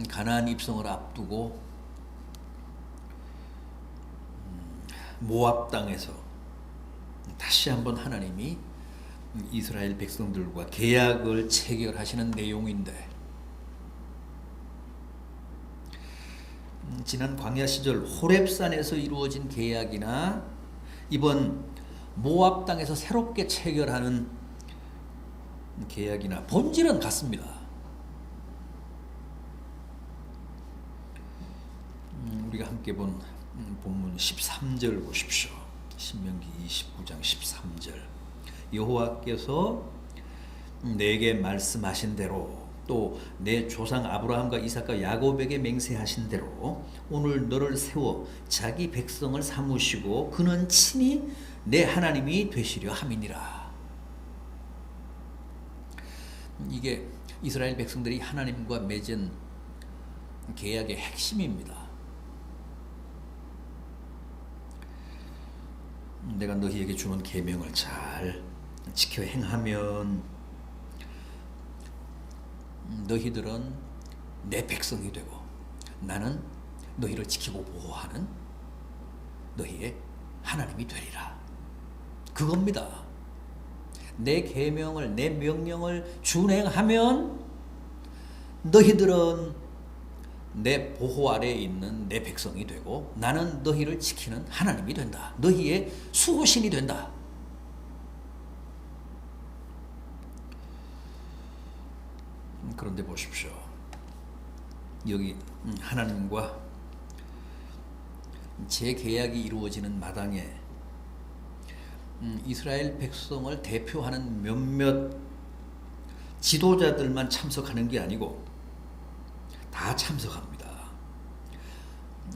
가나안 입성을 앞두고 모압 땅에서 다시 한번 하나님이 이스라엘 백성들과 계약을 체결하시는 내용인데, 지난 광야 시절 호렙산에서 이루어진 계약이나 이번 모압 땅에서 새롭게 체결하는 계약이나 본질은 같습니다. 우리가 함께 본 본문 13절 보십시오. 신명기 29장 13절. 여호와께서 내게 말씀하신 대로 또 내 조상 아브라함과 이삭과 야곱에게 맹세하신 대로 오늘 너를 세워 자기 백성을 삼으시고 그는 친히 내 하나님이 되시려 함이니라. 이게 이스라엘 백성들이 하나님과 맺은 계약의 핵심입니다. 내가 너희에게 주는 계명을 잘 지켜 행하면 너희들은 내 백성이 되고 나는 너희를 지키고 보호하는 너희의 하나님이 되리라. 그겁니다. 내 계명을, 내 명령을 준행하면 너희들은 내 보호 아래에 있는 내 백성이 되고 나는 너희를 지키는 하나님이 된다. 너희의 수호신이 된다. 그런데 보십시오. 여기 하나님과 재계약이 이루어지는 마당에 이스라엘 백성을 대표하는 몇몇 지도자들만 참석하는 게 아니고 다 참석합니다.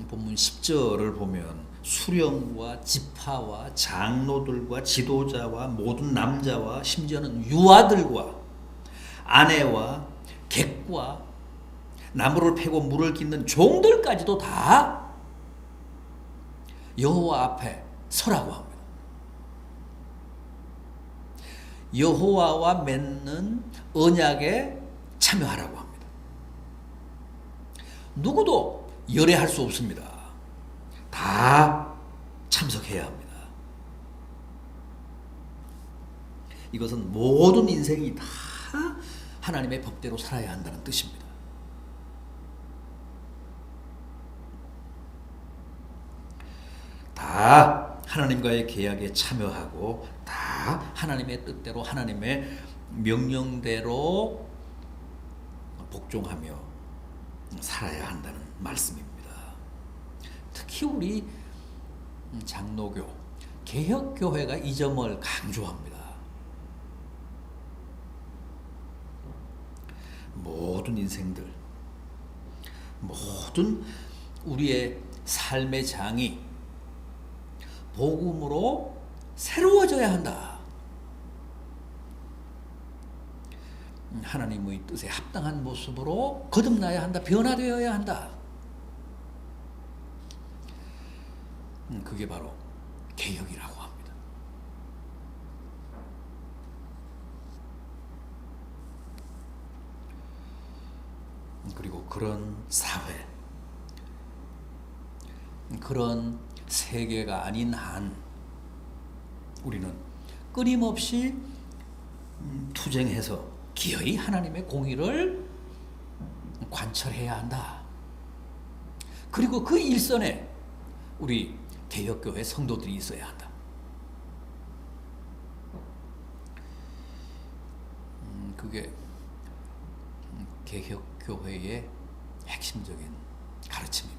본문 10절을 보면 수령과 지파와 장로들과 지도자와 모든 남자와 심지어는 유아들과 아내와 객과 나무를 패고 물을 깃는 종들까지도 다 여호와 앞에 서라고 합니다. 여호와와 맺는 언약에 참여하라고 합니다. 누구도 열애할 수 없습니다. 다 참석해야 합니다. 이것은 모든 인생이 다 하나님의 법대로 살아야 한다는 뜻입니다. 다 하나님과의 계약에 참여하고 다 하나님의 뜻대로 하나님의 명령대로 복종하며 살아야 한다는 말씀입니다. 특히 우리 장로교, 개혁교회가 이 점을 강조합니다. 모든 인생들, 모든 우리의 삶의 장이 복음으로 새로워져야 한다. 하나님의 뜻에 합당한 모습으로 거듭나야 한다. 변화되어야 한다. 그게 바로 개혁이라고 합니다. 그리고 그런 사회, 그런 세계가 아닌 한 우리는 끊임없이 투쟁해서 기어이 하나님의 공의를 관철해야 한다. 그리고 그 일선에 우리 개혁교회 성도들이 있어야 한다. 그게 개혁교회의 핵심적인 가르침입니다.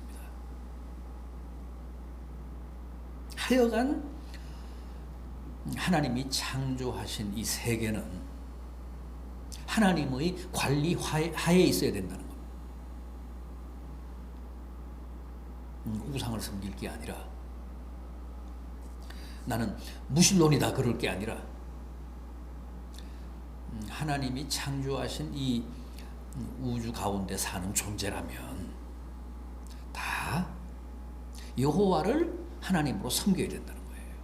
하여간 하나님이 창조하신 이 세계는 하나님의 관리 하에 있어야 된다는 겁니다. 우상을 섬길 게 아니라, 나는 무신론이다 그럴 게 아니라, 하나님이 창조하신 이 우주 가운데 사는 존재라면 다 여호와를 하나님으로 섬겨야 된다는 거예요.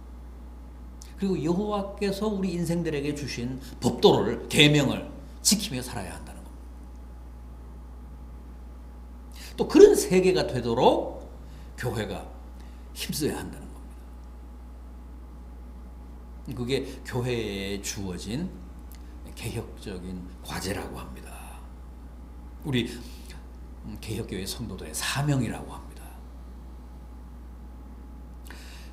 그리고 여호와께서 우리 인생들에게 주신 법도를, 계명을 지키며 살아야 한다는 겁니다. 또 그런 세계가 되도록 교회가 힘써야 한다는 겁니다. 그게 교회에 주어진 개혁적인 과제라고 합니다. 우리 개혁교회 성도들의 사명이라고 합니다.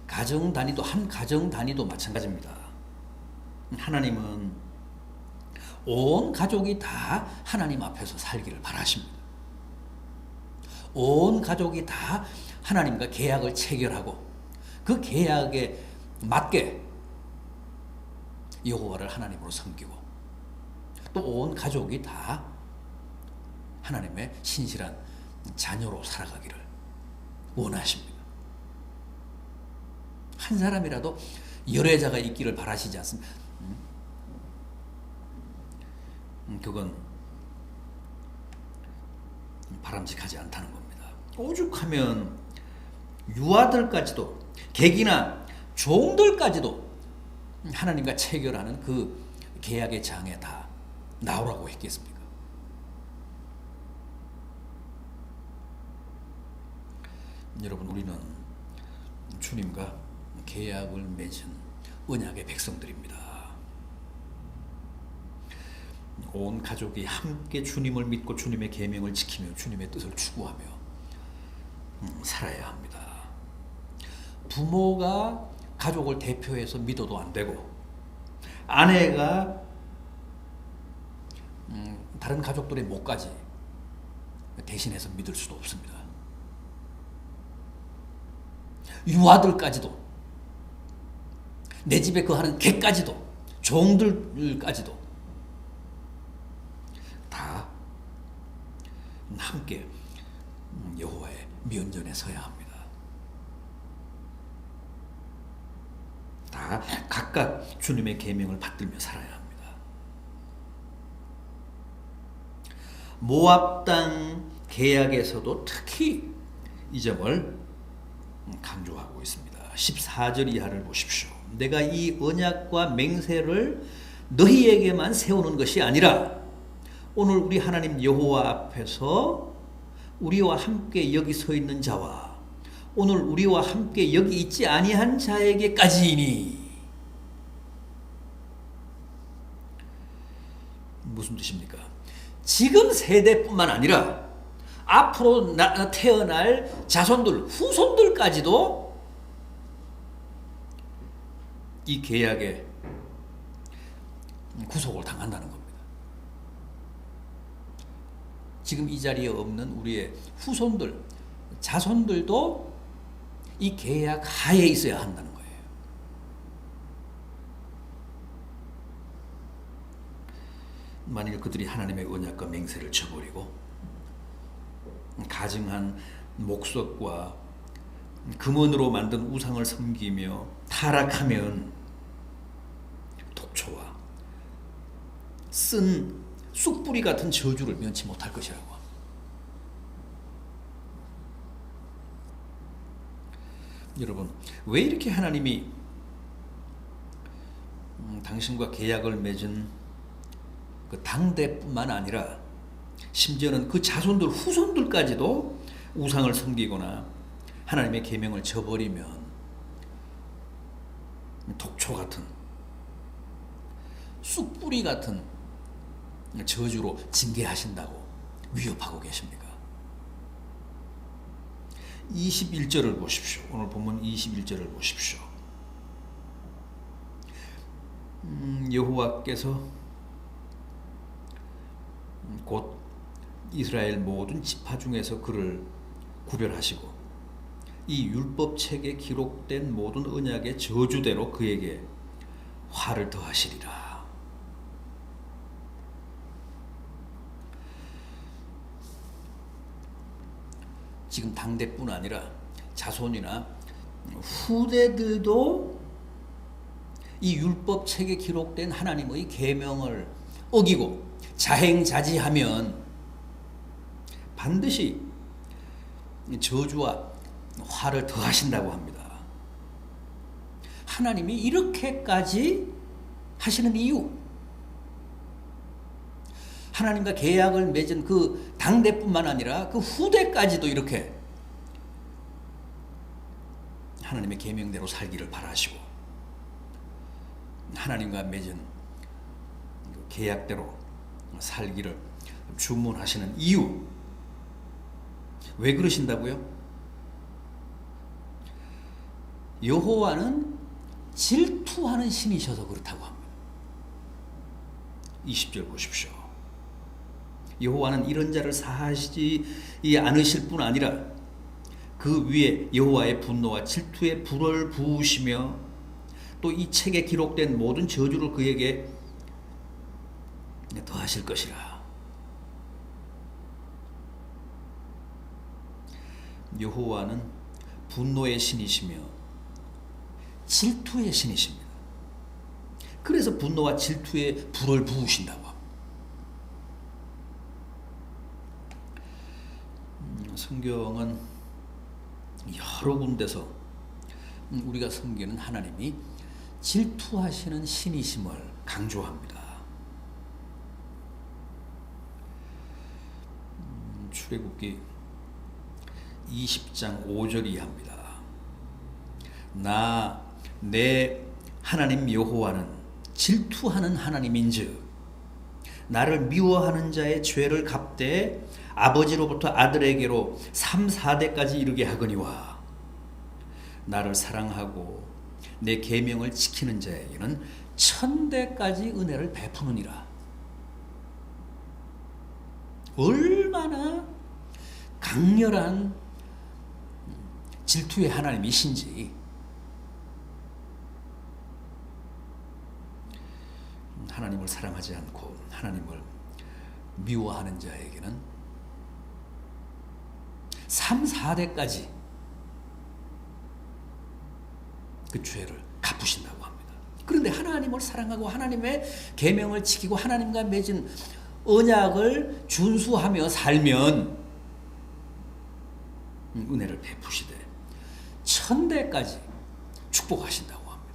가정 단위도 한 가정 단위도 마찬가지입니다. 하나님은 온 가족이 다 하나님 앞에서 살기를 바라십니다. 온 가족이 다 하나님과 계약을 체결하고 그 계약에 맞게 여호와를 하나님으로 섬기고 또 온 가족이 다 하나님의 신실한 자녀로 살아가기를 원하십니다. 한 사람이라도 열애자가 있기를 바라시지 않습니까? 그건 바람직하지 않다는 겁니다. 오죽하면 유아들까지도 객이나 종들까지도 하나님과 체결하는 그 계약의 장에 다 나오라고 했겠습니까? 여러분, 우리는 주님과 계약을 맺은 언약의 백성들입니다. 온 가족이 함께 주님을 믿고 주님의 계명을 지키며 주님의 뜻을 추구하며 살아야 합니다. 부모가 가족을 대표해서 믿어도 안 되고 아내가 다른 가족들의 목까지 대신해서 믿을 수도 없습니다. 유아들까지도 내 집에 거하는 개까지도 종들까지도 다 함께 여호와의 면전에 서야 합니다. 다 각각 주님의 계명을 받들며 살아야 합니다. 모압 땅 계약에서도 특히 이 점을 강조하고 있습니다. 14절 이하를 보십시오. 내가 이 언약과 맹세를 너희에게만 세우는 것이 아니라 오늘 우리 하나님 여호와 앞에서 우리와 함께 여기 서 있는 자와 오늘 우리와 함께 여기 있지 아니한 자에게까지이니. 무슨 뜻입니까? 지금 세대뿐만 아니라 앞으로 태어날 자손들, 후손들까지도 이 계약에 구속을 당한다는 겁니다. 지금 이 자리에 없는 우리의 후손들, 자손들도 이 계약 하에 있어야 한다는 거예요. 만일 그들이 하나님의 언약과 맹세를 저버리고 가증한 목석과 금원으로 만든 우상을 섬기며 타락하면 독초와 쓴 쑥뿌리 같은 저주를 면치 못할 것이라고 합니다. 여러분, 왜 이렇게 하나님이 당신과 계약을 맺은 그 당대뿐만 아니라 심지어는 그 자손들, 후손들까지도 우상을 섬기거나 하나님의 계명을 저버리면 독초 같은 쑥뿌리 같은 저주로 징계하신다고 위협하고 계십니까? 21절을 보십시오. 오늘 본문 21절을 보십시오. 여호와께서 곧 이스라엘 모든 지파 중에서 그를 구별하시고 이 율법책에 기록된 모든 언약의 저주대로 그에게 화를 더하시리라. 지금 당대뿐 아니라 자손이나 후대들도 이 율법책에 기록된 하나님의 계명을 어기고 자행자지하면 반드시 저주와 화를 더하신다고 합니다. 하나님이 이렇게까지 하시는 이유, 하나님과 계약을 맺은 그 당대뿐만 아니라 그 후대까지도 이렇게 하나님의 계명대로 살기를 바라시고 하나님과 맺은 계약대로 살기를 주문하시는 이유, 왜 그러신다고요? 여호와는 질투하는 신이셔서 그렇다고 합니다. 20절 보십시오. 여호와는 이런 자를 사하시지 않으실 뿐 아니라 그 위에 여호와의 분노와 질투의 불을 부으시며 또 이 책에 기록된 모든 저주를 그에게 더하실 것이라. 여호와는 분노의 신이시며 질투의 신이십니다. 그래서 분노와 질투의 불을 부으신다고 합니다. 성경은 여러 군데서 우리가 섬기는 하나님이 질투하시는 신이심을 강조합니다. 출애굽기 20장 5절이 합니다. 나 내 하나님 여호와는 질투하는 하나님인즉 나를 미워하는 자의 죄를 갚되 아버지로부터 아들에게로 3, 4대까지 이르게 하거니와 나를 사랑하고 내 계명을 지키는 자에게는 1000대까지 은혜를 베푸느니라. 얼마나 강렬한 질투의 하나님이신지 하나님을 사랑하지 않고 하나님을 미워하는 자에게는 3, 4대까지 그 죄를 갚으신다고 합니다. 그런데 하나님을 사랑하고 하나님의 계명을 지키고 하나님과 맺은 언약을 준수하며 살면 은혜를 베푸시되 1000대까지 축복하신다고 합니다.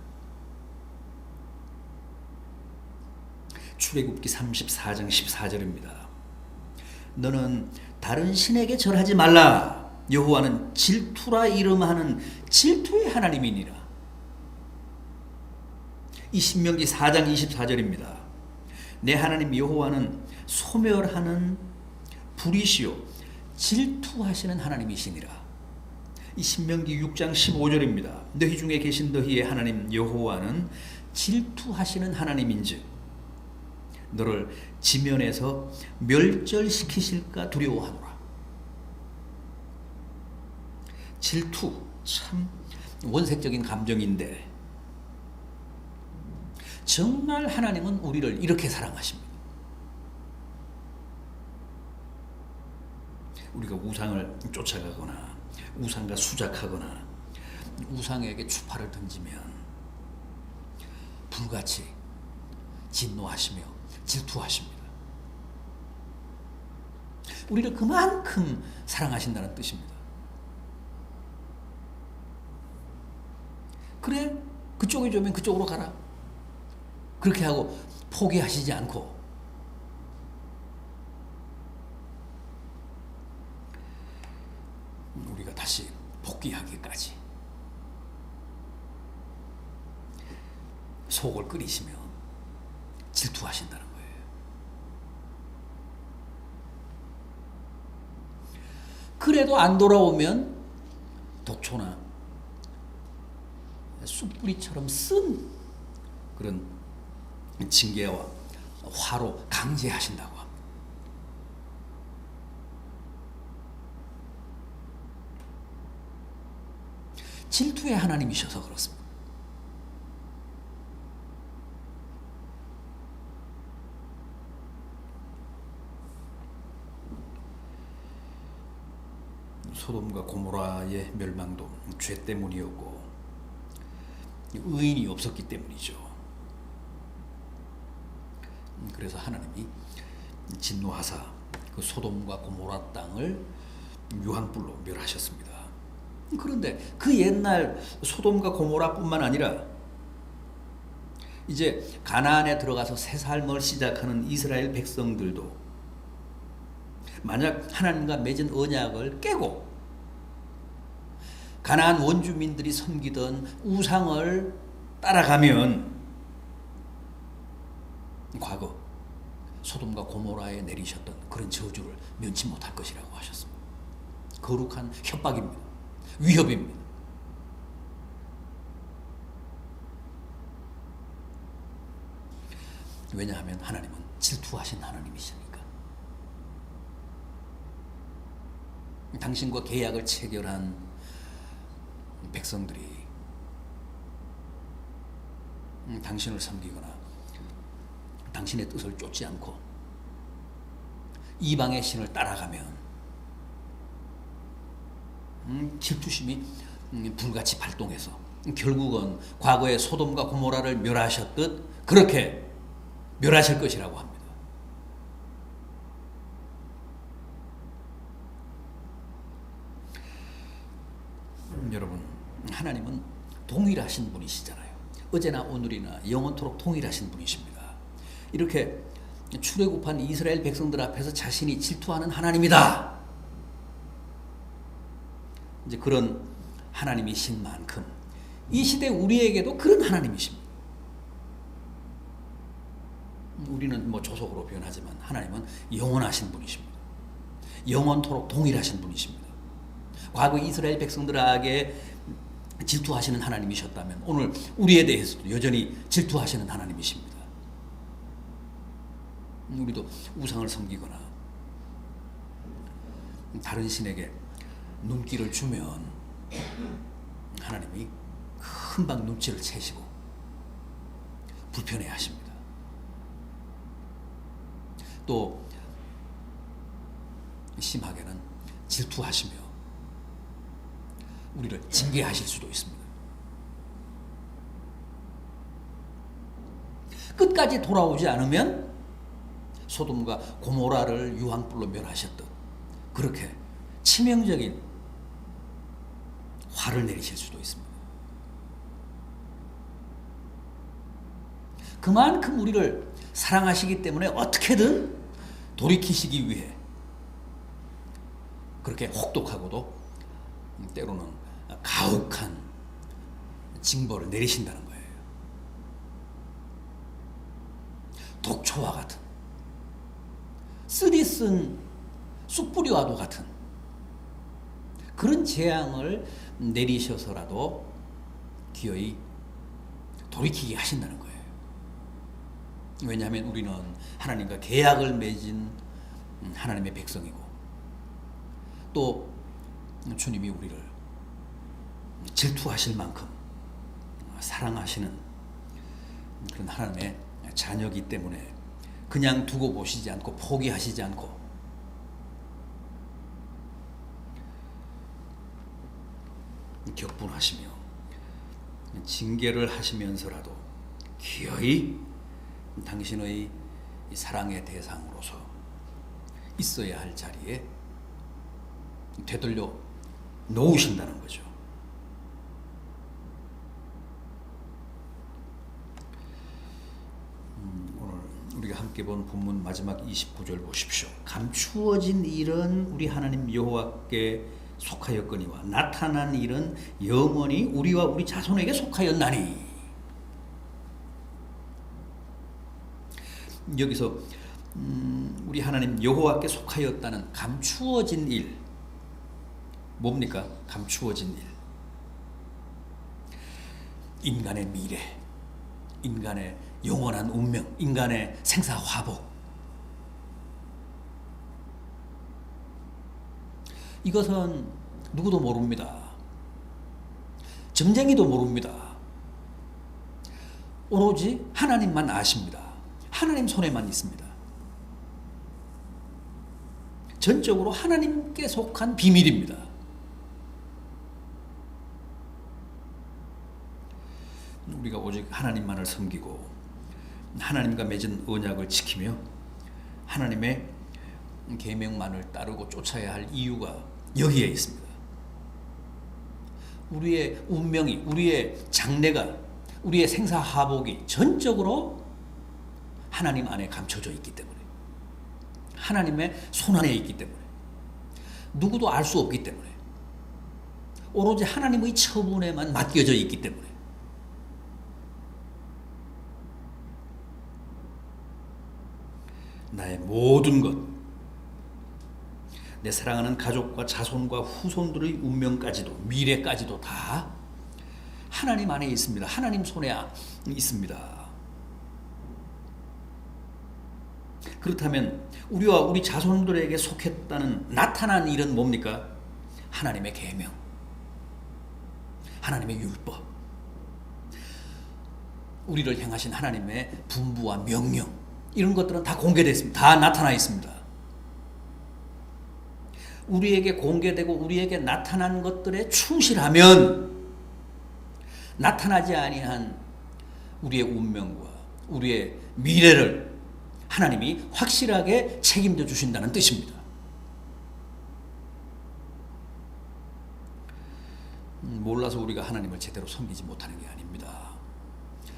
출애굽기 34장 14절입니다. 너는 다른 신에게 절하지 말라. 여호와는 질투라 이름하는 질투의 하나님이니라. 이 신명기 4장 24절입니다. 내 하나님 여호와는 소멸하는 불이시요 질투하시는 하나님이시니라. 이 신명기 6장 15절입니다. 너희 중에 계신 너희의 하나님 여호와는 질투하시는 하나님인즉 너를 지면에서 멸절시키실까 두려워하노라. 질투 참 원색적인 감정인데 정말 하나님은 우리를 이렇게 사랑하십니다. 우리가 우상을 쫓아가거나 우상과 수작하거나 우상에게 추파를 던지면 불같이 진노하시며 질투하십니다. 우리를 그만큼 사랑하신다는 뜻입니다. 그래, 그쪽이 좋으면 그쪽으로 가라. 그렇게 하고 포기하시지 않고 우리가 다시 복귀하기까지 속을 끓이시며 질투하신다는 거예요. 그래도 안 돌아오면 독초나 숯불이처럼 쓴 그런 징계와 화로 강제하신다고 합니다. 질투의 하나님이셔서 그렇습니다. 소돔과 고모라의 멸망도 죄 때문이었고 의인이 없었기 때문이죠. 그래서 하나님이 진노하사 그 소돔과 고모라 땅을 유황불로 멸하셨습니다. 그런데 그 옛날 소돔과 고모라뿐만 아니라 이제 가나안에 들어가서 새 삶을 시작하는 이스라엘 백성들도 만약 하나님과 맺은 언약을 깨고 가나안 원주민들이 섬기던 우상을 따라가면 과거 소돔과 고모라에 내리셨던 그런 저주를 면치 못할 것이라고 하셨습니다. 거룩한 협박입니다. 위협입니다. 왜냐하면 하나님은 질투하신 하나님이시니까. 당신과 계약을 체결한 백성들이 당신을 섬기거나 당신의 뜻을 쫓지 않고 이방의 신을 따라가면 질투심이 불같이 발동해서 결국은 과거에 소돔과 고모라를 멸하셨듯 그렇게 멸하실 것이라고 합니다. 여러분, 하나님은 동일하신 분이시잖아요. 어제나 오늘이나 영원토록 동일하신 분이십니다. 이렇게 출애굽한 이스라엘 백성들 앞에서 자신이 질투하는 하나님이다. 이제 그런 하나님이신 만큼 이 시대 우리에게도 그런 하나님이십니다. 우리는 뭐 조속으로 변하지만 하나님은 영원하신 분이십니다. 영원토록 동일하신 분이십니다. 과거 이스라엘 백성들에게 질투하시는 하나님이셨다면 오늘 우리에 대해서도 여전히 질투하시는 하나님이십니다. 우리도 우상을 섬기거나 다른 신에게 눈길을 주면 하나님이 금방 눈치를 채시고 불편해 하십니다. 또 심하게는 질투하시며 우리를 징계하실 수도 있습니다. 끝까지 돌아오지 않으면 소돔과 고모라를 유황불로 멸하셨듯 그렇게 치명적인 화를 내리실 수도 있습니다. 그만큼 우리를 사랑하시기 때문에 어떻게든 돌이키시기 위해 그렇게 혹독하고도 때로는 가혹한 징벌을 내리신다는 거예요. 독초와 같은, 쓰디쓴 쑥뿌리와도 같은 그런 재앙을 내리셔서라도 기어이 돌이키게 하신다는 거예요. 왜냐하면 우리는 하나님과 계약을 맺은 하나님의 백성이고 또 주님이 우리를 질투하실 만큼 사랑하시는 그런 하나님의 자녀이기 때문에 그냥 두고 보시지 않고 포기하시지 않고 격분하시며 징계를 하시면서라도 기어이 당신의 사랑의 대상으로서 있어야 할 자리에 되돌려 놓으신다는 거죠. 오늘 우리가 함께 본 본문 마지막 29절 보십시오. 감추어진 일은 우리 하나님 여호와께 속하였거니와 나타난 일은 영원히 우리와 우리 자손에게 속하였나니. 여기서 우리 하나님 여호와께 속하였다는 감추어진 일 뭡니까? 감추어진 일. 인간의 미래, 인간의 영원한 운명, 인간의 생사화복. 이것은 누구도 모릅니다. 점쟁이도 모릅니다. 오로지 하나님만 아십니다. 하나님 손에만 있습니다. 전적으로 하나님께 속한 비밀입니다. 우리가 오직 하나님만을 섬기고 하나님과 맺은 언약을 지키며 하나님의 계명만을 따르고 쫓아야 할 이유가 여기에 있습니다. 우리의 운명이, 우리의 장래가, 우리의 생사화복이 전적으로 하나님 안에 감춰져 있기 때문에 하나님의 손안에 있기 때문에, 누구도 알 수 없기 때문에, 오로지 하나님의 처분에만 맡겨져 있기 때문에, 나의 모든 것, 내 사랑하는 가족과 자손과 후손들의 운명까지도, 미래까지도 다 하나님 안에 있습니다. 하나님 손에 있습니다. 그렇다면 우리와 우리 자손들에게 속했다는 나타난 일은 뭡니까? 하나님의 계명, 하나님의 율법, 우리를 향하신 하나님의 분부와 명령, 이런 것들은 다 공개됐습니다. 다 나타나 있습니다. 우리에게 공개되고 우리에게 나타난 것들에 충실하면 나타나지 아니한 우리의 운명과 우리의 미래를 하나님이 확실하게 책임져 주신다는 뜻입니다. 몰라서 우리가 하나님을 제대로 섬기지 못하는 게 아닙니다.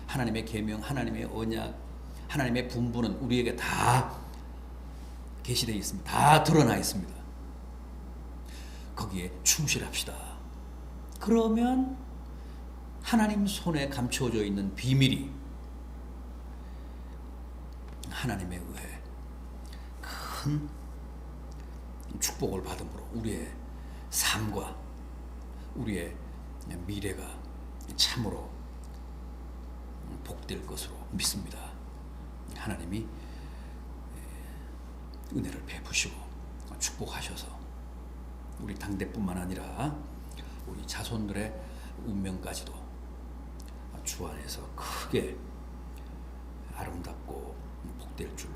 하나님의 계명, 하나님의 언약, 하나님의 분부는 우리에게 다 계시되어 있습니다. 다 드러나 있습니다. 거기에 충실합시다. 그러면 하나님 손에 감추어져 있는 비밀이 하나님에 의해 큰 축복을 받음으로 우리의 삶과 우리의 미래가 참으로 복될 것으로 믿습니다. 하나님이 은혜를 베푸시고 축복하셔서 우리 당대뿐만 아니라 우리 자손들의 운명까지도 주 안에서 크게 아름답고 복될 줄